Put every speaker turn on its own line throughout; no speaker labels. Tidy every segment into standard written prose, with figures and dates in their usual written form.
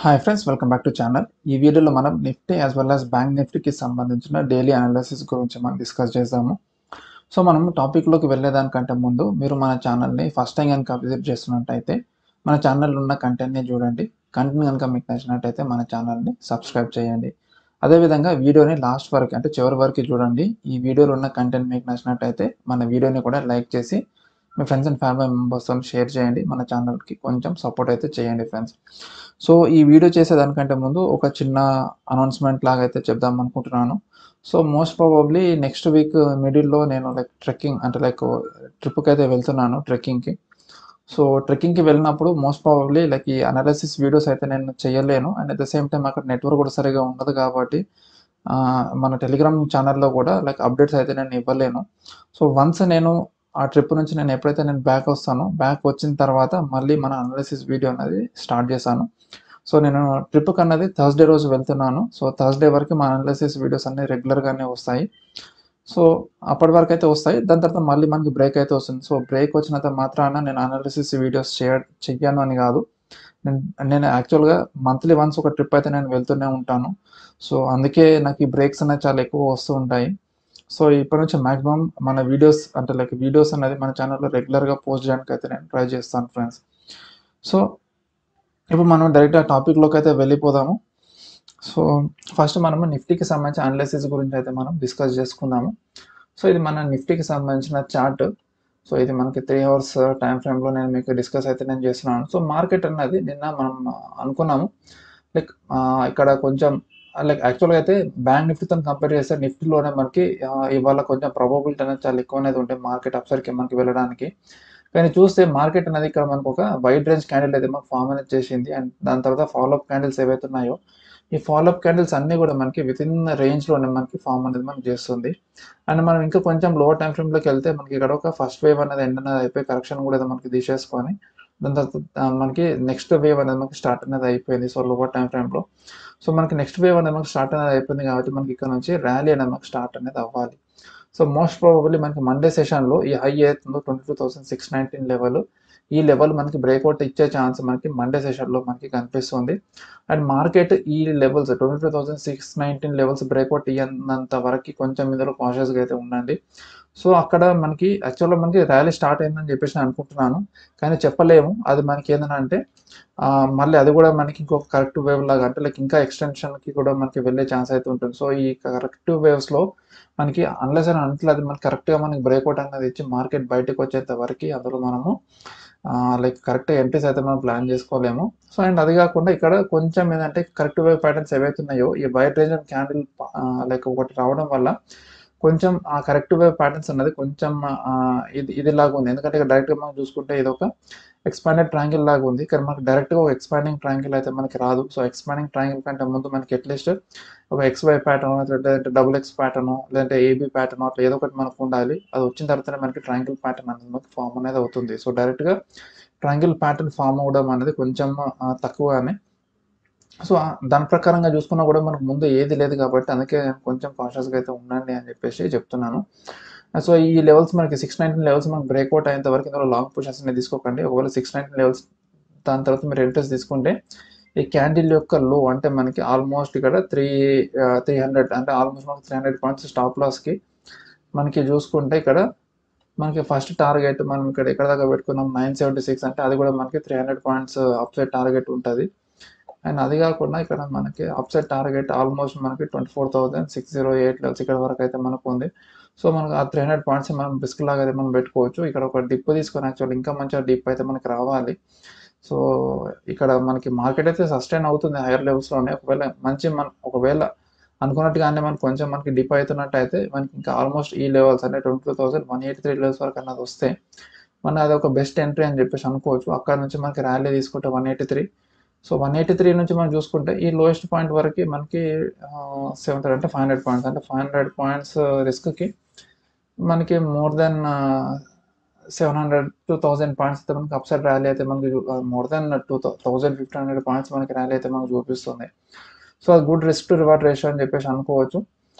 Hi friends, welcome back to channel. ఈ వీడియోలో మనం Nifty as well as bank నిఫ్టీకి సంబంధించిన డైలీ అనాలిసిస్ గురించి మనం డిస్కస్ చేద్దాము. సో మనం టాపిక్లోకి వెళ్ళేదానికంటే ముందు మీరు మన ఛానల్ని ఫస్ట్ టైం కనుక విజిట్ చేస్తున్నట్టయితే మన ఛానల్లో ఉన్న కంటెంట్ని చూడండి. కంటెంట్ కనుక మీకు నచ్చినట్టయితే మన ఛానల్ని సబ్స్క్రైబ్ చేయండి. అదేవిధంగా వీడియోని లాస్ట్ వరకు అంటే చివరి వరకు చూడండి. ఈ వీడియోలో ఉన్న కంటెంట్ మీకు నచ్చినట్టయితే మన వీడియోని కూడా లైక్ చేసి మీ ఫ్రెండ్స్ అండ్ ఫ్యామిలీ మెంబర్స్తో షేర్ చేయండి. మన ఛానల్కి కొంచెం సపోర్ట్ అయితే చేయండి ఫ్రెండ్స్. సో ఈ వీడియో చేసేదానికంటే ముందు ఒక చిన్న అనౌన్స్మెంట్ లాగా అయితే చెప్దాం అనుకుంటున్నాను. So most probably next week మిడిల్లో నేను ట్రెక్కింగ్ అంటే ట్రిప్కి అయితే వెళ్తున్నాను ట్రెక్కింగ్కి. సో ట్రెక్కింగ్కి వెళ్ళినప్పుడు మోస్ట్ ప్రాబబ్లీ ఈ అనాలిసిస్ వీడియోస్ అయితే నేను చేయలేను. And at the same time అక్కడ నెట్వర్క్ కూడా సరిగా ఉండదు కాబట్టి మన టెలిగ్రామ్ ఛానల్లో కూడా అప్డేట్స్ అయితే నేను ఇవ్వలేను. సో వన్స్ నేను ఆ ట్రిప్ నుంచి ఎప్పుడైతే నేను బ్యాక్ వస్తానో, బ్యాక్ వచ్చిన తర్వాత మళ్ళీ మన అనాలిసిస్ వీడియో అనేది స్టార్ట్ చేశాను. సో నేను ట్రిప్కి అన్నది థర్స్డే రోజు వెళ్తున్నాను. సో థర్స్డే వరకు మా అనాలిసిస్ వీడియోస్ అన్నీ రెగ్యులర్గానే వస్తాయి. సో అప్పటి వరకు అయితే వస్తాయి. దాని తర్వాత మళ్ళీ మనకి బ్రేక్ అయితే వస్తుంది. సో బ్రేక్ వచ్చినంత మాత్రాన నేను అనాలిసిస్ వీడియోస్ చెయ్యను అని కాదు. నేను యాక్చువల్గా మంత్లీ వన్స్ ఒక ట్రిప్ అయితే నేను వెళ్తూనే ఉంటాను. సో అందుకే నాకు ఈ బ్రేక్స్ అనేవి చాలా ఎక్కువ వస్తూ ఉంటాయి. సో ఇప్పటి నుంచి మ్యాక్సిమం మన వీడియోస్ అంటే వీడియోస్ అనేది మన ఛానల్లో రెగ్యులర్గా పోస్ట్ చేయడానికి అయితే నేను ట్రై చేస్తాను ఫ్రెండ్స్. సో ఇప్పుడు మనం డైరెక్ట్ ఆ టాపిక్లోకి అయితే వెళ్ళిపోదాము. సో ఫస్ట్ మనము నిఫ్టీకి సంబంధించిన అనాలిసిస్ గురించి అయితే మనం డిస్కస్ చేసుకుందాము. సో ఇది మన నిఫ్టీకి సంబంధించిన చార్ట్. సో ఇది మనకి 3 అవర్స్ టైం ఫ్రేమ్లో నేను మీకు డిస్కస్ అయితే నేను చేస్తున్నాను. సో మార్కెట్ అన్నది నిన్న మనం అనుకున్నాము ఇక్కడ కొంచెం యాక్చువల్గా అయితే బ్యాంక్ నిఫ్టీతో కంపేర్ చేస్తే నిఫ్టీలోనే మనకి ఇవాళ కొంచెం ప్రాబబిలిటీ అనేది చాలా ఎక్కువ అనేది ఉంటుంది మార్కెట్ అప్సైడ్కి మనకి వెళ్ళడానికి. కానీ చూస్తే మార్కెట్ అనేది ఇక్కడ మనకు ఒక వైడ్ రేంజ్ క్యాండిల్ అయితే మనకు ఫామ్ అనేది చేసింది. అండ్ దాని తర్వాత ఫాలోఅప్ క్యాండిల్స్ ఏవైతే ఉన్నాయో ఈ ఫాలోఅప్ క్యాండిల్స్ అన్నీ కూడా మనకి విత్ ఇన్ రేంజ్లోనే మనకి ఫామ్ అనేది మనకి చేస్తుంది. అండ్ మనం ఇంకా కొంచెం లోవర్ టైం ఫ్రేమ్లోకి వెళ్తే మనకి ఇక్కడ ఒక ఫస్ట్ వేవ్ అనేది ఎండ్ అనేది అయిపోయి కరెక్షన్ కూడా మనకి తీసేసుకొని దాని తర్వాత మనకి నెక్స్ట్ వేవ్ అనేది మనకి స్టార్ట్ అనేది అయిపోయింది. సో లోవర్ టైం ఫ్రేమ్లో సో మనకి నెక్స్ట్ వేవ్ అనేది మనకి స్టార్ట్ అనేది అయిపోయింది కాబట్టి మనకి ఇక్కడ నుంచి ర్యాలీ అనేది మనకి స్టార్ట్ అనేది అవ్వాలి. సో మోస్ట్ ప్రాబబ్లీ మనకి మండే సెషన్లో ఈ హై అవుతుందో 22,619 లెవెల్, ఈ లెవెల్ మనకి బ్రేక్అవుట్ ఇచ్చే ఛాన్స్ మనకి మండే సెషన్లో మనకి కనిపిస్తుంది. అండ్ మార్కెట్ ఈ లెవెల్స్ 22,619 లెవెల్స్ బ్రేక్అవుట్ ఇయ్యనంత వరకు కొంచెం ఇందులో కాషియస్గా అయితే ఉండండి. సో అక్కడ మనకి యాక్చువల్గా మనకి ర్యాలీ స్టార్ట్ అయిందని చెప్పేసి నేను అనుకుంటున్నాను, కానీ చెప్పలేము. అది మనకి ఏంటంటే మళ్ళీ అది కూడా మనకి ఇంకొక కరెక్టివ్ వేవ్ లాగా అంటే ఇంకా ఎక్స్టెన్షన్కి కూడా మనకి వెళ్ళే ఛాన్స్ అయితే ఉంటుంది. సో ఈ కరెక్టివ్ వేవ్స్లో మనకి అన్లెస్ అండ్ అంటిల్ అది మనకి కరెక్ట్గా మనకి బ్రేక్అవుట్ అనేది ఇచ్చి మార్కెట్ బయటకు వచ్చేంత వరకు అందులో మనము కరెక్ట్గా ఎంట్రీస్ అయితే మనం ప్లాన్ చేసుకోలేము. సో అండ్ అది కాకుండా ఇక్కడ కొంచెం ఏంటంటే కరెక్ట్ వేవ్ ప్యాటర్న్స్ ఏవైతే ఉన్నాయో ఈ వైట్ రేంజ్ అండ్ క్యాండిల్ ఒకటి రావడం వల్ల కొంచెం ఆ కరెక్ట్ వేవ్ ప్యాటర్న్స్ అన్నది కొంచెం ఇది లాగా ఉంది. ఎందుకంటే ఇక్కడ డైరెక్ట్గా మనం చూసుకుంటే ఇది ఒక ఎక్స్పాండెడ్ ట్రయాంగిల్ లాగా ఉంది. ఇక్కడ మనకి డైరెక్ట్గా ఒక ఎక్స్పాండింగ్ ట్రయాంగిల్ అయితే మనకి రాదు. సో ఎక్స్పాండింగ్ ట్రయాంగిల్ కంటే ముందు మనకి అట్లీస్ట్ ఒక XY ప్యాటర్న్ లేదంటే XXX ప్యాటర్న్ లేదంటే AB ప్యాటర్న్ అట్లా ఏదో ఒకటి మనకు ఉండాలి. అది వచ్చిన తర్వాతనే మనకి ట్రయాంగిల్ ప్యాటర్న్ అనేది మనకి ఫామ్ అనేది అవుతుంది. సో డైరెక్ట్గా ట్రయాంగిల్ ప్యాటర్న్ ఫామ్ అవ్వడం అనేది కొంచెం తక్కువగానే. సో దాని ప్రకారంగా చూసుకున్నా కూడా మనకు ముందు ఏది లేదు కాబట్టి అందుకే కొంచెం కాషియస్గా అయితే ఉండండి అని చెప్పేసి చెప్తున్నాను. సో ఈ లెవెల్స్ మనకి 619 లెవెల్స్ మనకి బ్రేక్అవుట్ అయ్యేంత వరకు ఇందులో లాంగ్ పొజిషన్స్ అనేది తీసుకోకండి. ఒకవేళ 619 లెవెల్స్ దాని తర్వాత మీరు ఎంట్రీస్ తీసుకుంటే ఈ క్యాండిల్ యొక్క లో అంటే మనకి ఆల్మోస్ట్ ఇక్కడ 300 అంటే ఆల్మోస్ట్ మనకి 300 పాయింట్స్ స్టాప్ లాస్కి మనకి చూసుకుంటే ఇక్కడ మనకి ఫస్ట్ టార్గెట్ మనం ఇక్కడ ఎక్కడ దాకా పెట్టుకున్నాం 976 అంటే అది కూడా మనకి 300 పాయింట్స్ అప్సైడ్ టార్గెట్ ఉంటుంది. అండ్ అది కాకుండా ఇక్కడ మనకి అప్సైడ్ టార్గెట్ ఆల్మోస్ట్ మనకి 24,608 లెవెల్స్ ఇక్కడ వరకు అయితే మనకు ఉంది. సో మనకు ఆ 300 పాయింట్స్ మనం రిస్క్ లాగా అయితే మనం పెట్టుకోవచ్చు. ఇక్కడ ఒక డిప్ తీసుకొని యాక్చువల్ ఇంకా మంచిగా డిప్ అయితే మనకి రావాలి. సో ఇక్కడ మనకి మార్కెట్ అయితే సస్టైన్ అవుతుంది హైయర్ లెవెల్స్లోనే. ఒకవేళ అనుకున్నట్టుగానే మనకు కొంచెం మనకి డిప్ అవుతున్నట్టు అయితే మనకి ఇంకా ఆల్మోస్ట్ ఈ లెవెల్స్ అంటే 22,183 లెవెల్స్ వరకు అన్నది వస్తే మన అది ఒక బెస్ట్ ఎంట్రీ అని చెప్పేసి అనుకోవచ్చు. అక్కడ నుంచి మనకి ర్యాలీ తీసుకుంటే 183. సో 183 నుంచి మనం చూసుకుంటే ఈ లోయెస్ట్ పాయింట్ వరకు మనకి 700 అంటే 500 పాయింట్స్ అంటే 500 పాయింట్స్ రిస్క్కి మనకి మోర్ దెన్ 700 to 1000 పాయింట్స్ అయితే మనకి అప్సైడ్ ర్యాలీ అయితే మనకి మోర్ దెన్ 2,1500 పాయింట్స్ మనకి ర్యాలీ అయితే మనకు చూపిస్తుంది. సో అది good risk to reward ratio అని చెప్పేసి అనుకోవచ్చు.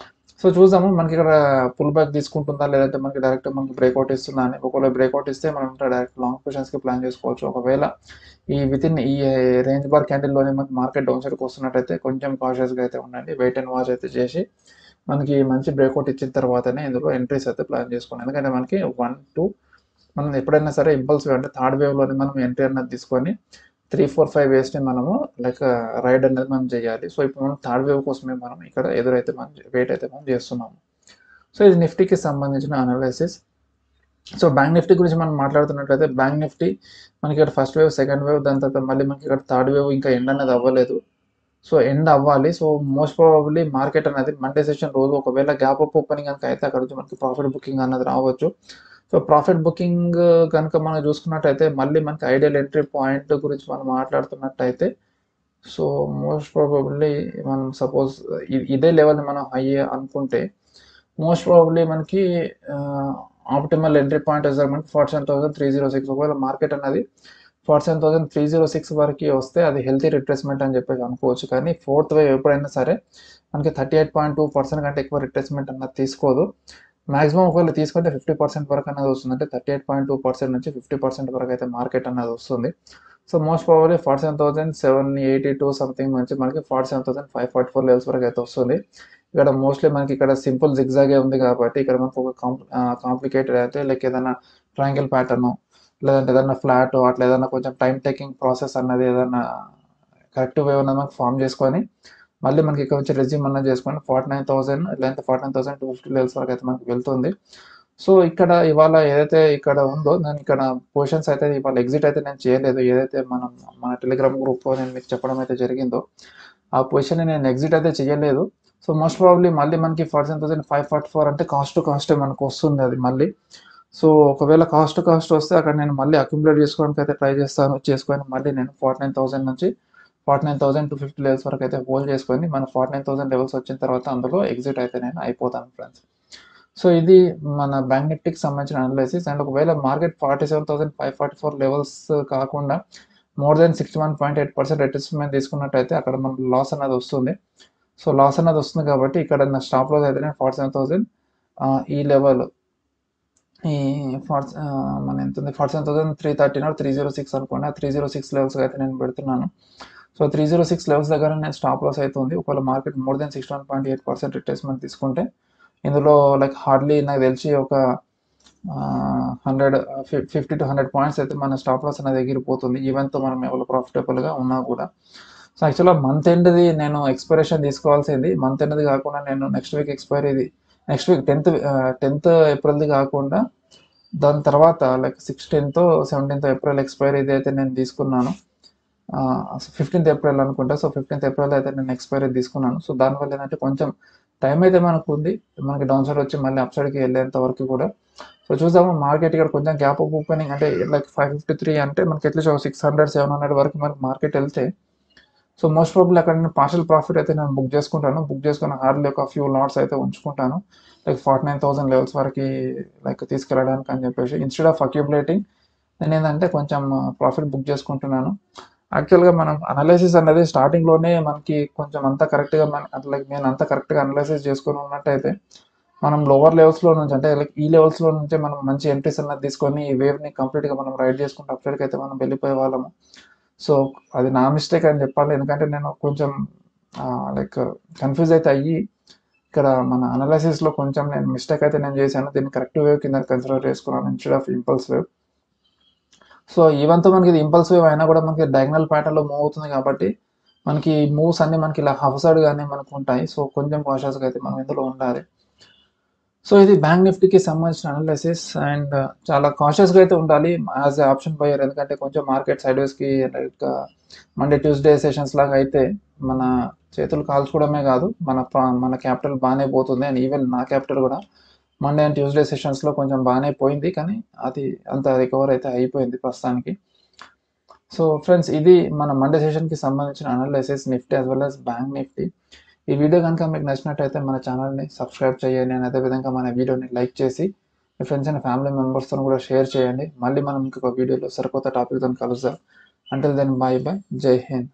సో చూద్దాము మనకి ఇక్కడ పుల్ బ్యాక్ తీసుకుంటుందా లేదంటే మనకి డైరెక్ట్ మనకి బ్రేక్అవుట్ ఇస్తుందా అని. ఒకవేళ బ్రేక్అవుట్ ఇస్తే మనం డైరెక్ట్ లాంగ్ పొజిషన్స్కి ప్లాన్ చేసుకోవచ్చు. ఒకవేళ ఈ రేంజ్ బార్ క్యాండిల్లోనే మనకి మార్కెట్ డౌన్ సైడ్కి వస్తున్నట్టయితే కొంచెం కాషియస్గా అయితే ఉండండి. వెయిట్ అండ్ వాచ్ అయితే చేసి మనకి మంచి బ్రేక్అవుట్ ఇచ్చిన తర్వాతనే ఇందులో ఎంట్రీస్ అయితే ప్లాన్ చేసుకోండి. ఎందుకంటే మనకి 1, 2 మనం ఎప్పుడైనా సరే ఇంపల్సివ్ అంటే థర్డ్ వేవ్లోనే మనం ఎంట్రీ అనేది తీసుకొని 3, 4, 5 వేస్ని మనము లైక్ రైడ్ అనేది మనం చేయాలి. సో ఇప్పుడు మనం థర్డ్ వేవ్ కోసమే మనం ఇక్కడ ఎదురైతే మనం వెయిట్ అయితే మనం చేస్తున్నాము. సో ఇది నిఫ్టీకి సంబంధించిన అనాలిసిస్. సో బ్యాంక్ నిఫ్టీ గురించి మనం మాట్లాడుతున్నట్లయితే బ్యాంక్ నిఫ్టీ మనకి ఇక్కడ ఫస్ట్ వేవ్, సెకండ్ వేవ్, దాని తర్వాత మళ్ళీ మనకి ఇక్కడ థర్డ్ వేవ్ ఇంకా ఎండ్ అనేది అవ్వలేదు. సో ఎండ్ అవ్వాలి. సో మోస్ట్ ప్రాబబ్లీ మార్కెట్ అనేది మండే సెషన్ రోజు ఒకవేళ గ్యాప్ అప్ ఓపెనింగ్ కనుక అయితే అక్కడ నుంచి మనకి ప్రాఫిట్ బుకింగ్ అన్నది రావచ్చు. సో ప్రాఫిట్ బుకింగ్ కనుక మనం చూసుకున్నట్టయితే మళ్ళీ మనకి ఐడియల్ ఎంట్రీ పాయింట్ గురించి మనం మాట్లాడుతున్నట్టయితే సో మోస్ట్ ప్రాబబ్లీ మనం సపోజ్ ఇదే లెవెల్ని మనం హై అనుకుంటే మోస్ట్ ప్రాబబ్లీ మనకి ఆప్టిమల్ ఎంట్రీ పాయింట్ వచ్చేసరికి మనకి 47,306. ఒకవేళ మార్కెట్ అనేది 47,306 వరకు వస్తే అది హెల్తీ రిట్రేస్మెంట్ అని చెప్పేసి అనుకోవచ్చు. కానీ ఫోర్త్ వేవ్ ఎప్పుడైనా సరే మనకి 38.2% కంటే ఎక్కువ రిట్రేస్మెంట్ అన్నది తీసుకోదు. మాక్సిమం ఒకవేళ తీసుకుంటే 50% వరకు అనేది వస్తుంది. అంటే 38.2% నుంచి 50% వరకు అయితే మార్కెట్ అన్నది వస్తుంది. సో మోస్ట్ ప్రాబబ్లీ 47,782 సంథింగ్ నుంచి మనకి 47,544 లెవెల్స్ వరకు అయితే వస్తుంది. ఇక్కడ మోస్ట్లీ మనకి ఇక్కడ సింపుల్ జిగ్జాగే ఉంది కాబట్టి ఇక్కడ మనకు ఒక కాంప్లికేటెడ్ అయితే లైక్ ఏదైనా ట్రయాంగిల్ ప్యాటర్న్ లేదంటే ఏదైనా ఫ్లాట్ అట్లా ఏదైనా కొంచెం టైం టేకింగ్ ప్రాసెస్ అన్నది ఏదైనా కరెక్ట్ వేవ్ అనేది మనకు ఫామ్ చేసుకొని మళ్ళీ మనకి ఇక్కడ వచ్చి రెజ్యూమ్ అన్నది చేసుకొని 49,000 లేదంటే 49,250 లెవెల్స్ వరకు అయితే మనకి వెళ్తుంది. సో ఇక్కడ ఇవాళ ఏదైతే ఇక్కడ ఉందో నేను ఇక్కడ పొజిషన్స్ అయితే ఇవాళ ఎగ్జిట్ అయితే నేను చేయలేదు. ఏదైతే మన టెలిగ్రామ్ గ్రూప్లో నేను మీకు చెప్పడం అయితే జరిగిందో ఆ పొజిషన్ నేను ఎగ్జిట్ అయితే చేయలేదు. సో మోస్ట్ ప్రాబబ్లీ మళ్ళీ మనకి 47,544 అంటే కాస్ట్ టు కాస్టే మనకు వస్తుంది అది మళ్ళీ. సో ఒకవేళ కాస్ట్ వస్తే అక్కడ నేను మళ్ళీ అక్యుములేట్ చేసుకోవడానికి అయితే ట్రై చేస్తాను. చేసుకొని మళ్ళీ నేను 49,000 నుంచి 49,250 లెవెల్స్ వరకు అయితే హోల్డ్ చేసుకొని మన 49,000 లెవెల్స్ వచ్చిన తర్వాత అందులో ఎగ్జిట్ అయితే నేను అయిపోతాను ఫ్రెండ్స్. సో ఇది మన బ్యాంక్ నిఫ్టీకి సంబంధించిన అనాలిసిస్. అండ్ ఒకవేళ మార్కెట్ 47,544 లెవెల్స్ కాకుండా మోర్ దెన్ 61.8% రిట్రేస్మెంట్ తీసుకున్నట్టయితే అక్కడ మనకు లాస్ అనేది వస్తుంది. సో లాస్ అనేది వస్తుంది కాబట్టి ఇక్కడ నా స్టాప్ లాస్ అయితే నేను 47,000 ఈ లెవెల్ ఈ మన ఎంత ఉంది 47,313 or 306 అనుకోండి. ఆ 306 లెవెల్స్ అయితే నేను పెడుతున్నాను. సో 306 లెవెల్స్ దగ్గర నేను స్టాప్ లాస్ అయితే ఉంది. ఒకవేళ మార్కెట్ మోర్ దెన్ 61.8% రిట్రేస్మెంట్ తీసుకుంటే ఇందులో లైక్ హార్డ్లీ నాకు తెలిసి ఒక 50 to 100 పాయింట్స్ అయితే మన స్టాప్ లాస్ అనేది ఎగిరిపోతుంది. ఈవెన్తో మనం ఎవరు ప్రాఫిటబుల్గా ఉన్నా కూడా. సో యాక్చువల్గా మంత్ ఎండ్ది నేను ఎక్స్పైరేషన్ తీసుకోవాల్సింది. మంత్ ఎండ్ది కాకుండా నేను నెక్స్ట్ వీక్ ఎక్స్పైరీది నెక్స్ట్ వీక్ 10th ఏప్రిల్ది కాకుండా దాని తర్వాత like 16th, 17th April expiry ఇది అయితే నేను తీసుకున్నాను. 15th ఏప్రిల్ అనుకుంటా. సో 15th ఏప్రిల్ అయితే నేను ఎక్స్పైరీ తీసుకున్నాను. సో దానివల్ల ఏంటంటే కొంచెం టైం అయితే మనకు ఉంది. మనకి డౌన్ సైడ్ వచ్చి మళ్ళీ అప్ సైడ్కి వెళ్ళేంత వరకు కూడా. సో చూద్దాము మార్కెట్ ఇక్కడ కొంచెం గ్యాప్ అప్ ఓపెనింగ్ అంటే లైక్ 553 అంటే మనకి ఎట్లీస్ట్ 600, 700 వరకు మనకి మార్కెట్ వెళ్తే సో మోస్ట్ ప్రాబబ్లీ అక్కడ నేను పార్షల్ ప్రాఫిట్ అయితే నేను బుక్ చేసుకుంటాను. బుక్ చేసుకున్న హార్డ్లీ ఒక ఫ్యూ లాట్స్ అయితే ఉంచుకుంటాను. లైక్ 49,000 లెవెల్స్ వరకు లైక్ తీసుకెళ్ళడానికి అని చెప్పేసి ఇన్స్టెడ్ ఆఫ్ అక్యుములేటింగ్ నేను ఏంటంటే కొంచెం ప్రాఫిట్ బుక్ చేసుకుంటున్నాను. యాక్చువల్గా మనం అనాలిసిస్ అనేది స్టార్టింగ్లోనే మనకి కొంచెం అంతా కరెక్ట్గా లైక్ నేను అంతా కరెక్ట్గా అనాలిసిస్ చేసుకొని ఉన్నట్టయితే మనం లోవర్ లెవెల్స్లో నుంచి అంటే లైక్ ఈ లెవెల్స్లో నుంచే మనం మంచి ఎంట్రీస్ అన్నది తీసుకొని ఈ వేవ్ని కంప్లీట్గా మనం రైడ్ చేసుకుంటే అప్ సైడ్కి అయితే మనం వెళ్ళిపోయే వాళ్ళము. సో అది నా మిస్టేక్ అని చెప్పాలి. ఎందుకంటే నేను కొంచెం లైక్ కన్ఫ్యూజ్ అయితే అయ్యి ఇక్కడ మన అనాలిసిస్లో కొంచెం నేను మిస్టేక్ అయితే నేను చేశాను. దీన్ని కరెక్ట్ వేవ్ కింద కన్సిడర్ చేసుకున్నాను instead of impulse wave. So ఈవెన్తో మనకి ఇది ఇంపల్స్ వేవ్ అయినా కూడా మనకి డయాగ్నల్ ప్యాటర్న్లో మూవ్ అవుతుంది కాబట్టి మనకి మూవ్స్ అన్ని మనకి ఇలా హాఫ్ సైడ్గానే మనకు ఉంటాయి. సో కొంచెం కాషియస్గా అయితే మనం ఇందులో ఉండాలి. సో ఇది బ్యాంక్ నిఫ్టీకి సంబంధించిన అనాలిసిస్ అండ్ చాలా కాషియస్గా అయితే ఉండాలి యాజ్ ఏ ఆప్షన్ బయర్. ఎందుకంటే కొంచెం మార్కెట్ సైడ్ వేస్కి లైక్ మండే ట్యూస్డే సెషన్స్ లాగా అయితే మన చేతులు కాల్చుకోవడమే కాదు మన క్యాపిటల్ బాగానే పోతుంది. అండ్ ఈవెన్ నా క్యాపిటల్ కూడా మండే అండ్ ట్యూస్డే సెషన్స్లో కొంచెం బాగానే పోయింది. కానీ అది అంత రికవర్ అయితే అయిపోయింది ప్రస్తుతానికి. సో ఫ్రెండ్స్ ఇది మన మండే సెషన్కి సంబంధించిన analysis Nifty as well as bank Nifty. ఈ వీడియో కనుక మీకు నచ్చినట్టయితే మన ఛానల్ని సబ్స్క్రైబ్ చేయండి. అండ్ అదేవిధంగా మన వీడియోని లైక్ చేసి మీ ఫ్రెండ్స్ అండ్ ఫ్యామిలీ మెంబర్స్తో కూడా షేర్ చేయండి. మళ్ళీ మనం ఇంకొక వీడియోలో సరికొత్త టాపిక్తో కలుద్దాం. Until then bye bye. జై హింద్.